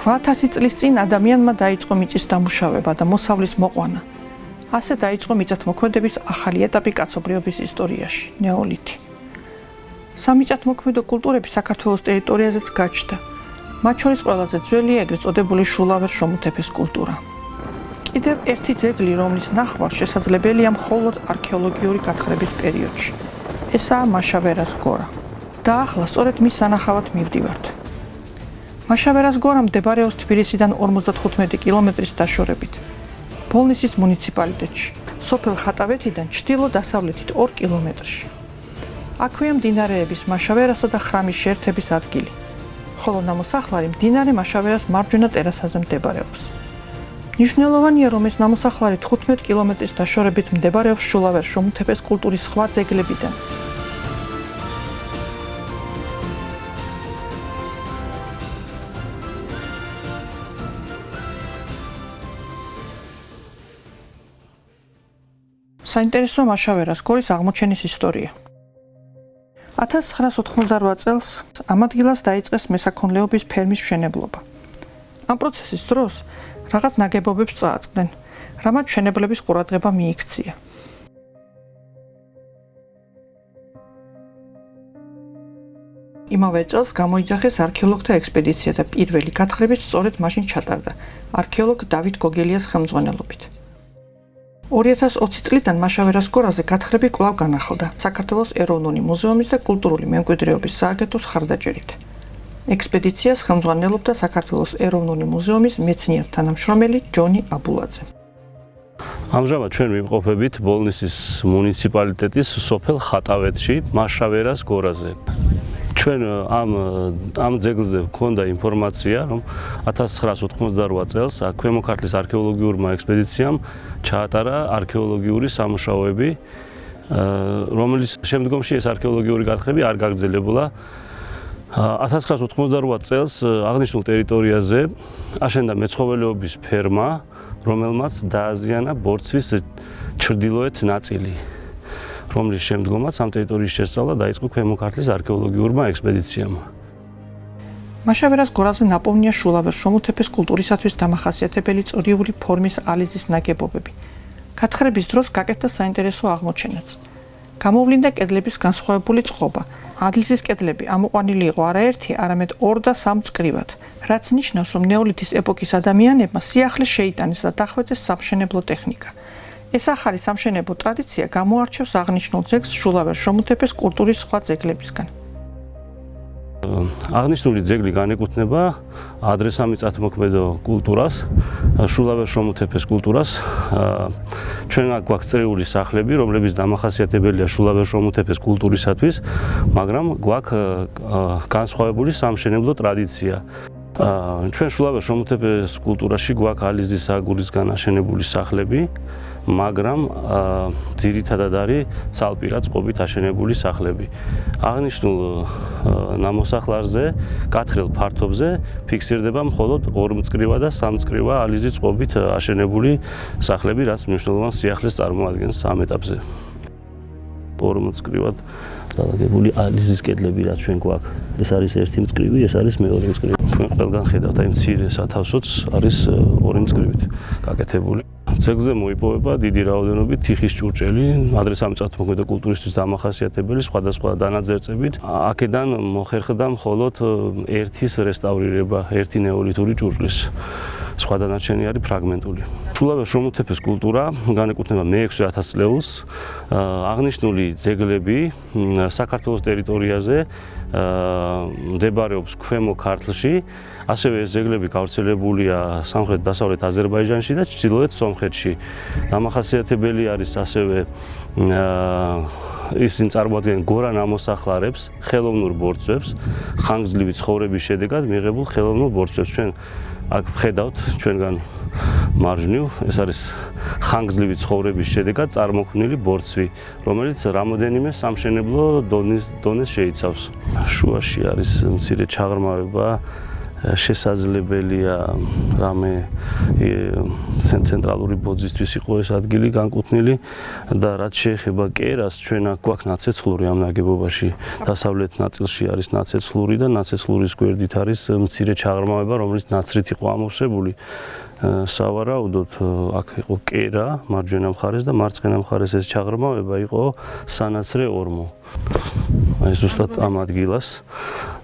8,000 წლის წინ ადამიანმა დაიწყო მიწის დამუშავება და მოსავლის მოყვანა. ასე დაიწყო მიწათმოქმედების ახალი ეტაპი კაცობრიობის ისტორიაში, ნეოლითი. სამიწათმოქმედო კულტურები საქართველოს ტერიტორიაზეც გაჩნდა. მათ შორის ყველაზე ძველია ეგრეთ წოდებული შულავერ შრომუთეფეს კულტურა. კიდევ ერთი ძეგლი, რომლის ნახვა შესაძლებელია მხოლოდ არქეოლოგიური გათხრების პერიოდში. ესაა მაშავერას გორა. და ახლა სწორედ მის სანახავად მივდივართ. მაშავერას გორა მდებარეობს თბილისიდან 55 კილომეტრის დაშორებით. ბოლნისის მუნიციპალიტეტში, სოფელ ხატავეთიდან ჩრდილო-დასავლეთით 2 კილომეტრში. აქვეა მდინარეების მაშავერასა და ხრამის შეერთების ადგილი, ხოლო ნამოსახლარი მდინარე მაშავერას მარჯვენა ტერასაზე მდებარეობს. მნიშვნელოვანია, რომ ეს ნამოსახლარი 15 კილომეტრის დაშორებით მდებარეობს შულავერ შრომუთეფეს კულტურის სხვა ძეგლებიდან. საინტერესო მაშავერას გორის აღმოჩენის ისტორია. 1988 წელს ამ ადგილას დაიწყეს მესაქონლეობის ფერმის მშენებლობა. ამ პროცესის დროს რაღაც ნაგებობებს წააწყდნენ, რამაც მშენებლების ყურადღება მიიქცია. იმავე წელს გამოიძახეს არქეოლოგთა ექსპედიცია და პირველი გათხრებით სწორედ მაშინ ჩატარდა არქეოლოგ დავით გოგელიას ხელმძღვანელობით. 2020 წლიდან მაშავერას გორაზე გათხრები კვლავ განახლდა საქართველოს ეროვნული მუზეუმის და კულტურული მემკვიდრეობის სააგენტოს ხარდაჭერით. ექსპედიციას ხელმძღვანელობდა საქართველოს ეროვნული მუზეუმის მეცნიერ თანამშრომელი ჯონი აბულაძე. ამჟამად ჩვენ ვიმყოფებით ბოლნისის მუნიციპალიტეტის სოფელ ხატავეთში, მაშავერას გორაზე. ჩვენ ამ ძეგლზე გვქონდა ინფორმაცია, რომ 1988 წელს ქვემო ქართლის არქეოლოგიურმა ექსპედიციამ ჩაატარა არქეოლოგიური სამუშაოები, რომელიც შემდგომში ეს არქეოლოგიური გათხრები არ გაგრძელებულა. 1988 წელს აღნიშნულ ტერიტორიაზე აშენდა მეცხოველეობის ფერმა, რომელმაც დააზიანა ბორცვის ჩრდილოეთ ნაწილი, რომლის შემდგომაც ამ ტერიტორიის შესწავლა დაიწყო ქვემო ქართლის არქეოლოგიურმა ექსპედიციამ. მაშავერას გორაზე ნაპოვნია შულავერ შრომუთეფეს კულტურისათვის დამახასიათებელი წოდიული ფორმის ალიზის ნაგებობები. გათხრების დროს გაკეთდა საინტერესო აღმოჩენაც. გამოვლინდა კედლების განსხვავებული წყობა. ალიზის კედლები ამოყვანილი იყო არაერთი, არამედ 2 და 3 მწკრივად, რაც ნიშნავს, რომ ნეოლითის ეპოქის ადამიანებმა სიახლე შეიტანეს და დახვეწეს სამშენებლო ტექნიკა. ეს ახალი სამშენებლო ტრადიცია გამოარჩევს აღნიშნულ ძეგლს შულავერ შრომუთეფეს კულტურის სხვა ძეგლებისგან. აღნიშნული ძეგლი განეკუთვნება ადრესამიწათმოქმედო კულტურას, შულავერ შრომუთეფეს კულტურას. ჩვენ აქ გვაქვს წრიული სახლები, რომლებიც დამახასიათებელია შულავერ შრომუთეფეს კულტურისათვის, მაგრამ გვაქვს განსხვავებული სამშენებლო ტრადიცია. ჩვენ შულავერ შრომუთეფეს კულტურაში გვაქვს ალიზის აგურისგან აშენებული სახლები, მაგრამ ძირითადად არის ცალპირა წყობით აშენებული სახლები. აღნიშნულ ნამოსახლარზე, გათხრილ ფართობზე ფიქსირდება მხოლოდ 2 მწკრივა და 3 მწკრივა ალიზის წყობით აშენებული სახლები, რაც მნიშვნელოვან სიახლეს წარმოადგენს ამ ეტაპზე. 2 მწკრივად დალაგებული ალიზის კედლები, რაც ჩვენ გვაქვს. ეს არის 1 მწკრივი, ეს არის მეორე მწკრივი. ჩვენ ყველგან ხედავთ, აი მცირე სათავსოც არის 2 მწკრივით გაკეთებული. ძეგლზე მოიპოვება დიდი რაოდენობით თიხის ჭურჭელი, ადრესამიწათმოქმედო კულტურისთვის დამახასიათებელი სხვადასხვა დანაძერწებით. აქედან მოხერხდა მხოლოდ ერთის რესტავრირება, ერთი ნეოლითური ჭურჭლის. სხვა დანარჩენი არის ფრაგმენტული. შულავერ შრომუთეფეს კულტურა განეკუთვნება მე-6000 წლეულს. აღნიშნული ძეგლები საქართველოს ტერიტორიაზე მდებარეობს ქვემო ქართლში. ასევე ეს ძეგლები გავრცელებულია სამხრეთ-დასავლეთ აზერბაიჯანში და ჩრდილოეთ სომხეთში. დამახასიათებელი არის ასევე ისინი წარმოადგენენ გორა ნამოსახლარებს, ხელოვნურ ბორცვებს, ხანგრძლივი ცხოვრების შედეგად მიღებულ ხელოვნურ ბორცვებს. ჩვენ აქ ვხედავთ ჩვენგან მარჯვნივ, ეს არის ხანგრძლივი ცხოვრების შედეგად წარმოქმნილი ბორცვი, რომელიც რამოდენიმე სამშენებლო დონეს შეიცავს. შუაში არის მცირე ჩაღრმავება შესაძლებელია რამე ცენტრალური ბოძისთვის იყო ეს ადგილი განკუთვნილი და რაც შეეხება კერას, ჩვენ აქ გვაქვს ნაცეცხლური ამ ნაგებობაში. დასავლეთ ნაწილში არის ნაცეცხლური და ნაცეცხლურის გვერდით არის მცირე ჩაღრმავება, რომელიც ნაცრით იყო ამოვსებული. სავარაუდოდ აქ იყო კერა მარჯვენა მხარეს და მარცხენა მხარეს ეს ჩაღრმავება იყო სანაცრე ორმო. აი ზუსტად ამ ადგილას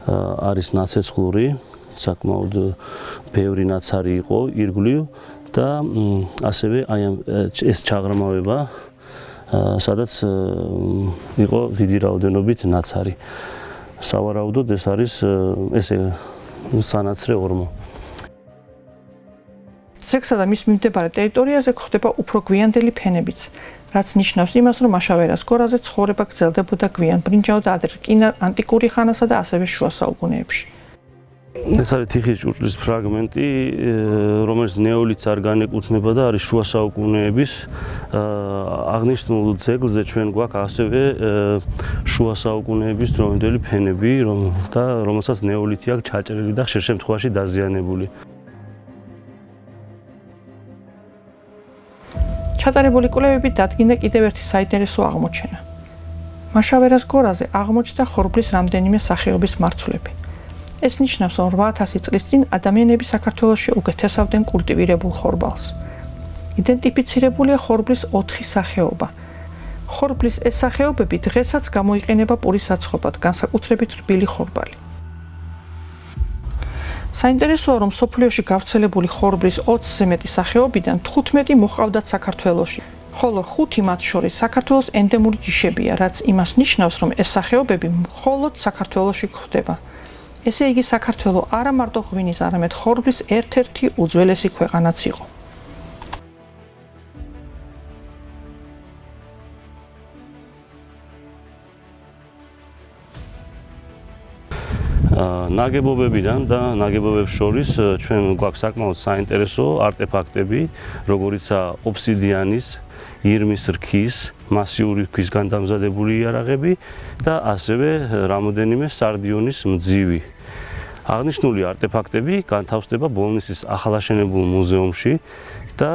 არის ნაცეცხლური, საკმაოდ ბევრი ნაცარი იყო ირგვლივ და ასევე აი ეს ჩაღრმავება სადაც იყო დიდი რაოდენობით ნაცარი. სავარაუდოდ ეს არის ესე სანაცრე ორმო. ცექსა და მის მიმდებარე ტერიტორიაზე გვხდება უფრო გვიანდელი ფენებიც, რაც ნიშნავს იმას, რომ მაშავერას გორაზე ცხოვრება გრძელდებოდა გვიან ბრინჯაო და ადრე ანტიკური ხანასა და ასევე შუა საუკუნეებში. ეს არის თიხის ჭურჭლის ფრაგმენტი, რომელიც ნეოლითს არ განეკუთვნება და არის შუა საუკუნეების. აღნიშნულ ძეგლზე ჩვენ გვაქვს ასევე შუა საუკუნეების დროინდელი ფენები, რომელსაც ნეოლითი აქვს ჩაჭრილი და ხშირ შემთხვევაში დაზიანებული. ჩატარებული კვლევებით დადგინდა კიდევ ერთი საინტერესო აღმოჩენა. მაშავერას გორაზე აღმოჩნდა ხორბლის რამდენიმე სახეობის მარცვლები. ეს ნიშნავს, რომ 8000 წლის წინ ადამიანები საქართველოში უკეთესავდნენ კულტივირებულ ხორბალს. იდენტიფიცირებულია ხორბლის 4 სახეობა. ხორბლის ეს სახეობები დღესაც გამოიყენება პურის საცხობად, განსაკუთრებით რბილი ხორბალი. საინტერესოა, რომ სოფლიოში გავრცელებული ხორბლის 20-ზე მეტი სახეობიდან 15 მოჰყავდათ საქართველოში, ხოლო 5 მათ შორის საქართველოს ენდემური ჯიშებია, რაც იმას ნიშნავს, რომ ეს სახეობები მხოლოდ საქართველოში გვხვდება. ესე იგი, საქართველო არა მარტო ღვინის, არამედ ხორბლის ერთ-ერთი უძველესი ქვეყანაც იყო. ნაგებობებიდან და ნაგებობებს შორის ჩვენ გვაქვს საკმაოდ საინტერესო არტეფაქტები, როგორიცაა ოფსიდიანის, ირმის რქის, მასიური ქვისგან დამზადებული იარაღები და ასევე რამოდენიმე სარდიონის მძივი. აღნიშნული არტეფაქტები განთავსდება ბოლნისის ახალაშენებულ მუზეუმში და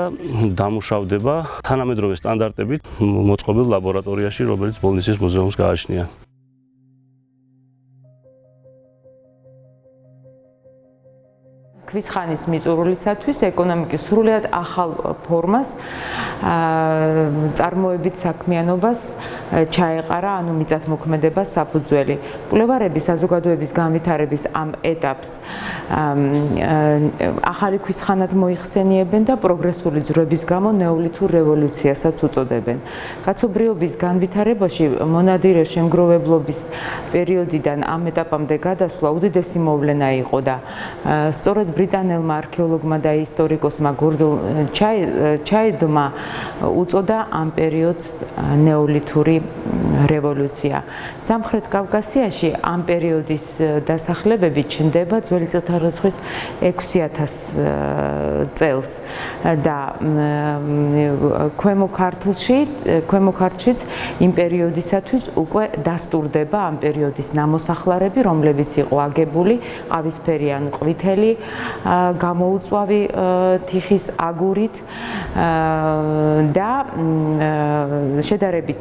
დამუშავდება თანამედროვე სტანდარტებით მოწყობილ ლაბორატორიაში, რომელიც ბოლნისის მუზეუმს გააჩნია. ქვის ხანის მიწურულისათვის ეკონომიკის სრულიად ახალ ფორმას წარმოებით საქმიანობას ჩაეყარა, ანუ მიწათმოქმედებას საფუძველი. მკვლევარები საზოგადოების განვითარების ამ ეტაპს ახალი ქვის ხანად მოიხსენიებენ და პროგრესული ძვრების გამო ნეოლითურ რევოლუციასაც უწოდებენ. კაცობრიობის განვითარებაში მონადირე შემგროვებლობის პერიოდიდან ამ ეტაპამდე გადასვლა უდიდესი მოვლენა იყო და სწორედ ბრიტანელმა არქეოლოგმა და ისტორიკოსმა გორდონ ჩაიდმა უწოდა ამ პერიოდს ნეოლითური რევოლუცია. სამხრეთ კავკასიაში ამ პერიოდის დასახლებები ჩნდება ძველი წელთაღრიცხვის 6000 წელს და ქვემო ქართლშიც იმ პერიოდისათვის უკვე დასტურდება ამ პერიოდის ნამოსახლარები, რომლებიც იყო აგებული ყავისფერი ან ყვითელი გამოუწვავი თიხის აგურით და შედარებით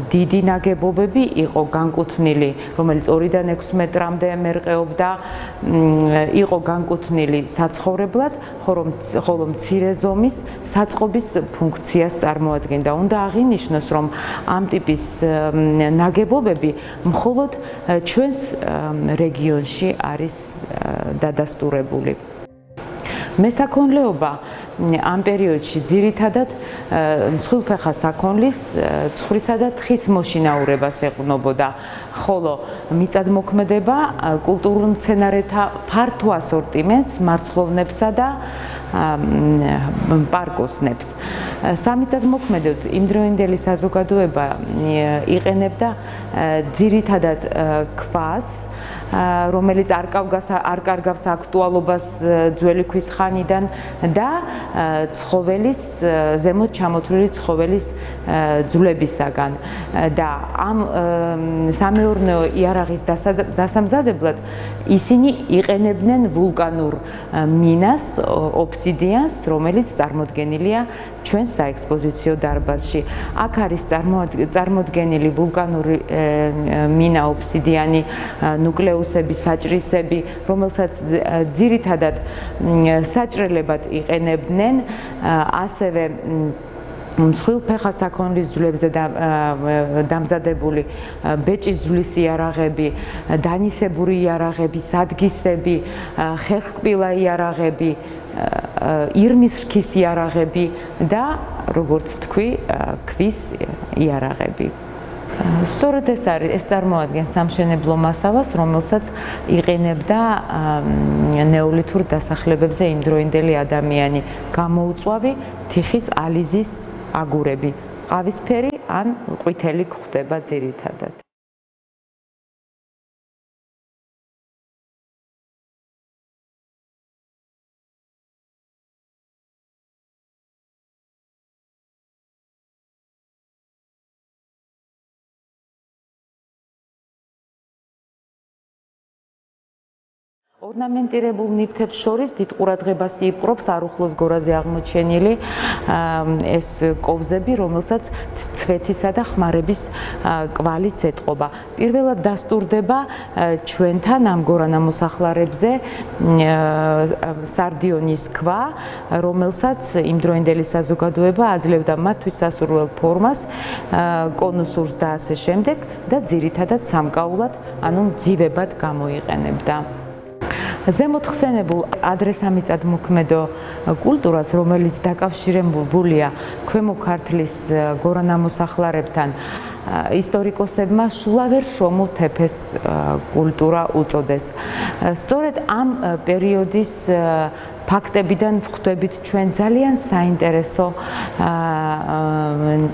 დიდი ნაგებობები იყო განკუთვნილი, რომელიც 2-დან 6 მეტრამდე მერყეობდა, იყო განკუთვნილი საცხოვრებლად, ხოლო მცირე ზომის საწყობის ფუნქციას წარმოადგენდა. უნდა აღინიშნოს, რომ ამ ტიპის ნაგებობები მხოლოდ ჩვენს რეგიონში არის დადასტურებული. მესაქონლეობა ამ პერიოდში ძირითადად მსხვილფეხა საქონლის, ცხრისა და თხის მოშინაურებას ეყრდნობოდა, ხოლო მიწათმოქმედება კულტურულ მცენარეთა ფართო ასორტიმენტს, მარცვლოვნებსა და პარკოსნებს. სამიწათმოქმედოდ იმდროინდელი საზოგადოება იყენებდა ძირითადად ქვას, რომელიც არ კარგავს აქტუალობას ძველი ქვის ხანიდან და ცხოველის ზემოთ ჩამოთვლილი ცხოველის ძვლებისაგან და ამ სამეურნეო იარაღის დასამზადებლად ისინი იყენებდნენ ვულკანურ მინას, ობსიდიანს, რომელიც წარმოდგენილია ჩვენ საექსპოზიციო დარბაზში. აქ არის წარმოდგენილი ვულკანური მინა, ობსიდიანი, ნუკლეუსები, საჭრისები, რომელსაც ძირითადად საჭრელებად იყენებდნენ, ასევე მსხვილფეხა საქონლის ძვლებზე დამზადებული ბეჭის ძვლის იარაღები, დანისებური იარაღები, სადგისები, ხერხკბილა იარაღები, ირმის რქის იარაღები და როგორც თქვი, ქვის იარაღები. სწორედ ეს წარმოადგენს სამშენებლო მასალას, რომელსაც იყენებდა ნეოლითურ დასახლებებზე იმდროინდელი ადამიანი. გამოუწვავი თიხის ალიზის აგურები, ყავისფერი ან ყვითელი გვხვდება ძირითადად. ორნამენტირებულ ნივთებს შორის დიდ ყურადღებას იპყრობს არუხლოს გორაზე აღმოჩენილი ეს კოვზები, რომელსაც ცვეთისა და ხმარების კვალიც ეტყობა. პირველად დასტურდება ჩვენთან ამ გორანამოსახლარებზე სარდიონის ქვა, რომელსაც იმდროინდელი საზოგადოება აძლევდა მათთვის სასურველ ფორმას, კონუსურს და ასე შემდეგ და ძირითადად სამკაულად, ანუ მძივებად გამოიყენებდა. ზემოთ ხსენებულ ადრესამიწათმოქმედო კულტურას, რომელიც დაკავშირებულია ქვემო ქართლის გორანამოსახლარებთან, ისტორიკოსებმა შულავერ შომულ თეფეს კულტურა უწოდეს. სწორედ ამ პერიოდის ფაქტებიდან ვხვდებით ჩვენ ძალიან საინტერესო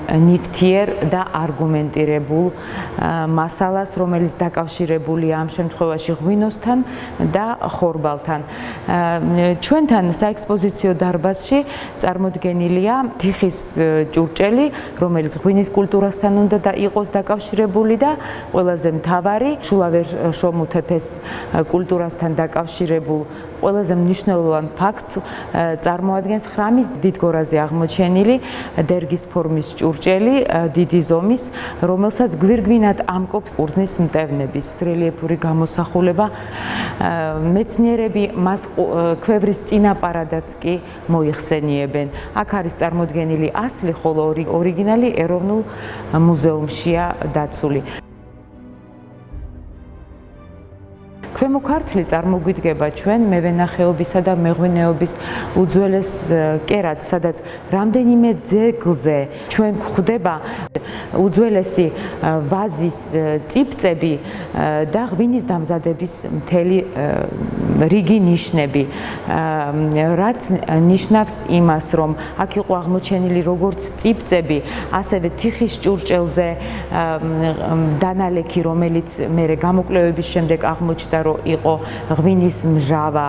ნივთიერ და არგუმენტირებულ მასალას, რომელიც დაკავშირებულია ამ შემთხვევაში ღვინოსთან და ხორბალთან. ჩვენთან საექსპოზიციო დარბაზში წარმოდგენილია თიხის ჭურჭელი, რომელიც ღვინის კულტურასთან უნდა იყოს დაკავშირებული და ყველაზე მთავარი შულავერ შომულ თეფეს კულტურასთან დაკავშირებულ ყველაზე მნიშვნელოვან ფაქტს წარმოადგენს ხრამის დიდგორაზე აღმოჩენილი დერგის ფორმის ჭურჭელი დიდი ზომის, რომელსაც გვირგვინად ამკობს ყურძნის მტევნების რელიეფური გამოსახულება. მეცნიერები მას ქვევრის წინაპარადაც კი მოიხსენიებენ. აქ არის წარმოდგენილი ასლი, ხოლო ორიგინალი ეროვნულ მუზეუმშია დაცული. ქვემო ქართლი წარმოგვიდგება ჩვენ მევენახეობისა და მეღვინეობის უძველეს კერად, სადაც რამდენიმე ძეგლზე ჩვენ გვხვდება უძველესი ვაზის წიფწები და ღვინის დამზადების მთელი რიგი ნიშნები, რაც ნიშნავს იმას, რომ აქ იყო აღმოჩენილი როგორც წიფწები, ასევე თიხის ჭურჭელზე დანალექი, რომელიც მერე გამოკვლევების შემდეგ აღმოჩნდა, რომ იყო ღვინის მჟავა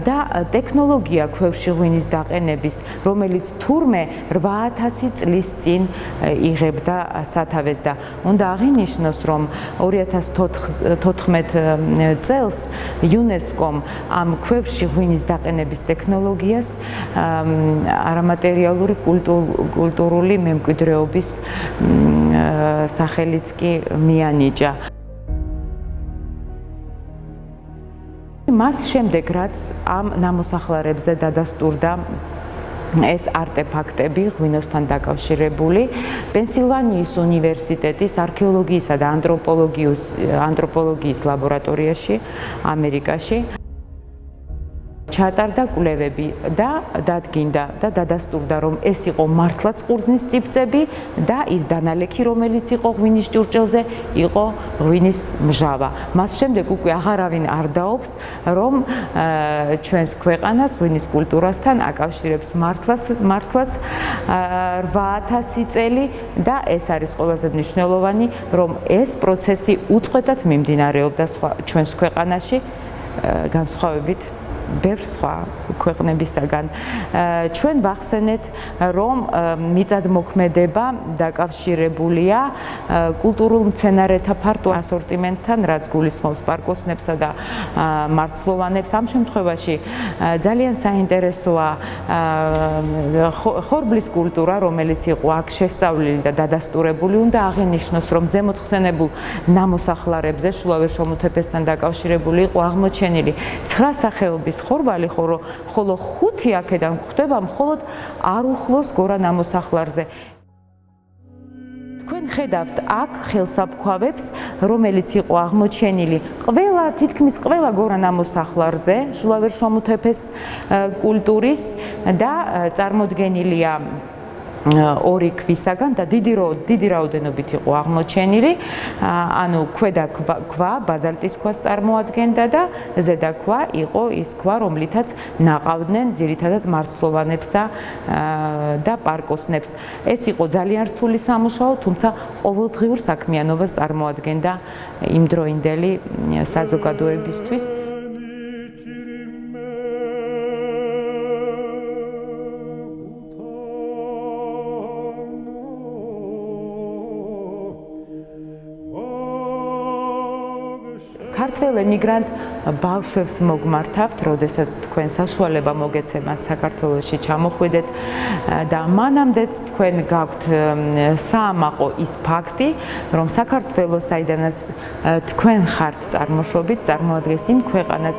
და ტექნოლოგია ქვევში ღვინის დაყენების, რომელიც თურმე 8000 წლის წინ იღებდა სათავეს და უნდა აღინიშნოს, რომ 2014 წელს იუნესკომ ამ ქვევში ღვინის დაყენების ტექნოლოგიას არამატერიალური კულტურული მემკვიდრეობის სახელიც კი მიანიჭა. მას შემდეგ, რაც ამ ნამოსახლარებზე დადასტურდა ეს არტეფაქტები ღვინოსთან დაკავშირებული, პენსილვანიის უნივერსიტეტის არქეოლოგიისა და ანთროპოლოგიის ლაბორატორიაში, ამერიკაში ჩატარდა კვლევები და დადგინდა და დადასტურდა, რომ ეს იყო მართლაც ყურძნის წიფწები და ის დანალექი, რომელიც იყო ღვინის ჭურჭელზე, იყო ღვინის მჟავა. მას შემდეგ უკვე აღარავინ არ დაობს, რომ ჩვენს ქვეყანას ღვინის კულტურასთან აკავშირებს მართლაც 8000 წელი და ეს არის ყველაზე მნიშვნელოვანი, რომ ეს პროცესი უწყვეტად მიმდინარეობდა ჩვენს ქვეყანაში, განსხვავებით ბევრ სხვა ქვეყნებისაგან. ჩვენ ვახსენეთ, რომ მიწადმოქმედება დაკავშირებულია კულტურულ მცენარეთა ფართო ასორტიმენტთან, რაც გულისხმობს პარკოსნებსა და მარცვლოვანებს. ამ შემთხვევაში ძალიან საინტერესოა ხორბლის კულტურა, რომელიც იყო აქ შესწავლილი და დადასტურებული. უნდა აღინიშნოს, რომ ზემოთ ხსენებულ ნამოსახლარებზე შულავერ შომუთეფესთან დაკავშირებული იყო აღმოჩენილი 9 სახეობის ხორბალი, ხოლო 5 აქედან გვხვდება მხოლოდ არუხლოს გორა ნამოსახლარზე. თქვენ ხედავთ აქ ხელსაფქვავებს, რომელიც იყო აღმოჩენილი თითქმის ყველა გორა ნამოსახლარზე შულავერ შომუთეფეს კულტურის და წარმოდგენილია 2 ქვისაგან და დიდი რაოდენობით იყო აღმოჩენილი. ანუ ქვედა ქვა ბაზალტის ქვას წარმოადგენდა და ზედა ქვა იყო ის ქვა, რომლითაც ნაყავდნენ ძირითადად მარცვლოვანებსა და პარკოსნებს. ეს იყო ძალიან რთული სამუშაო, თუმცა ყოველდღიურ საქმიანობას წარმოადგენდა იმდროინდელი საზოგადოებისთვის. ქართველ ემიგრანტ ბავშვებს მოგმართავთ, როდესაც თქვენ საშუალება მოგეცემათ საქართველოში ჩამოხვიდეთ და მანამდეც თქვენ გაქვთ საამაყო ის ფაქტი, რომ საქართველოს, საიდანაც თქვენ ხართ წარმოშობით, წარმოადგენს იმ ქვეყანას,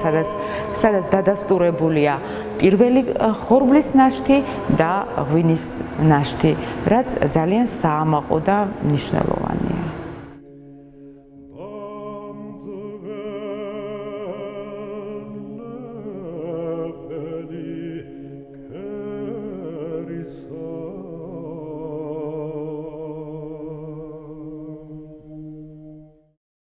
სადაც დადასტურებულია პირველი ხორბლის ნაშთი და ღვინის ნაშთი, რაც ძალიან საამაყო და მნიშვნელოვანია.